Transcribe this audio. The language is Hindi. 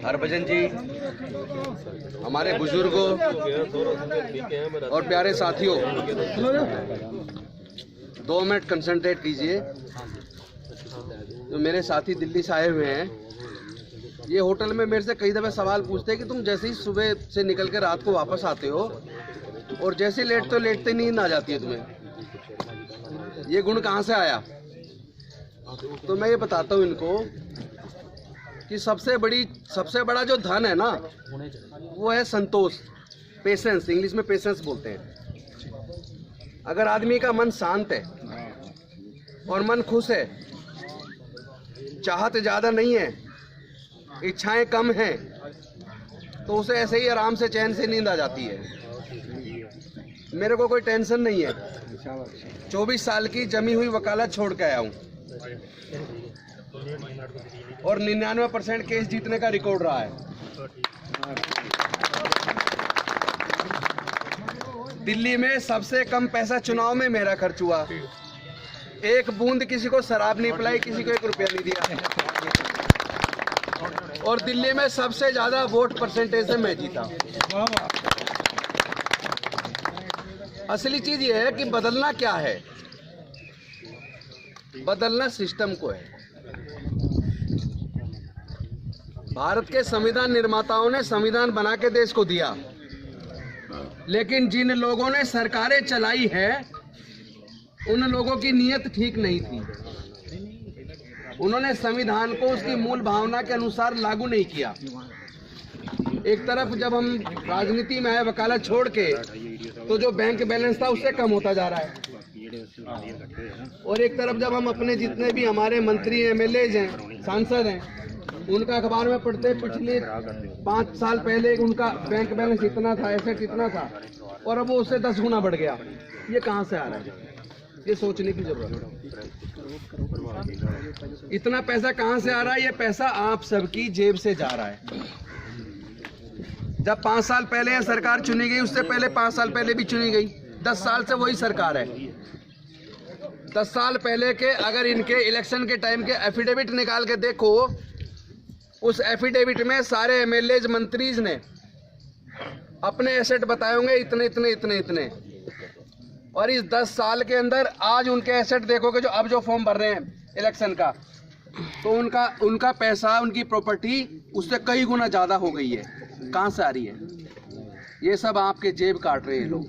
हरभजन जी, हमारे बुजुर्गों और प्यारे साथियों, 2 मिनट कंसंट्रेट कीजिए। तो मेरे साथी दिल्ली से आए हुए हैं, ये होटल में मेरे से कई दफ़े सवाल पूछते हैं कि तुम जैसे ही सुबह से निकल के रात को वापस आते हो और जैसे लेटते नींद आ जाती है तुम्हें, ये गुण कहाँ से आया? तो मैं ये बताता हूँ इनको कि सबसे बड़ा जो धन है ना, वो है संतोष, पेशेंस। इंग्लिश में पेशेंस बोलते हैं। अगर आदमी का मन शांत है और मन खुश है, चाहत ज़्यादा नहीं है, इच्छाएं कम हैं, तो उसे ऐसे ही आराम से चैन से नींद आ जाती है। मेरे को कोई टेंशन नहीं है। 24 साल की जमी हुई वकालत छोड़ के आया हूँ और 99% केस जीतने का रिकॉर्ड रहा है। दिल्ली में सबसे कम पैसा चुनाव में मेरा खर्च हुआ। एक बूंद किसी को शराब नहीं पिलाई, किसी को 1 रुपया नहीं दिया। और दिल्ली में सबसे ज्यादा वोट परसेंटेज से मैं जीता। असली चीज ये है कि बदलना क्या है? बदलना सिस्टम को है। भारत के संविधान निर्माताओं ने संविधान बना के देश को दिया, लेकिन जिन लोगों ने सरकारें चलाई है, उन लोगों की नीयत ठीक नहीं थी। उन्होंने संविधान को उसकी मूल भावना के अनुसार लागू नहीं किया। एक तरफ जब हम राजनीति में आए वकालत छोड़ के, तो जो बैंक बैलेंस था उससे कम होता जा रहा है। और एक तरफ जब हम अपने जितने भी हमारे मंत्री एमएलए हैं, सांसद हैं, उनका अखबार में पढ़ते पिछले 5 साल पहले उनका बैंक बैलेंस इतना था, एसेट इतना था, और अब वो उससे 10 गुना बढ़ गया। ये कहाँ से आ रहा है? ये सोचने की जरूरत है। इतना पैसा कहाँ से आ रहा है? ये पैसा आप सबकी जेब से जा रहा है। जब 5 साल पहले सरकार चुनी गई, उससे पहले 5 साल पहले भी चुनी गई, 10 साल से वही सरकार है। 10 साल पहले के अगर इनके इलेक्शन के टाइम के एफिडेविट निकाल के देखो, उस एफिडेविट में सारे एमएलए मंत्रीज ने अपने एसेट बताए होंगे इतने इतने इतने इतने, और इस 10 साल के अंदर आज उनके एसेट देखोगे, जो अब जो फॉर्म भर रहे हैं इलेक्शन का, तो उनका पैसा, उनकी प्रॉपर्टी उससे कई गुना ज़्यादा हो गई है। कहाँ से आ रही है? ये सब आपके जेब काट रहे हैं लोग।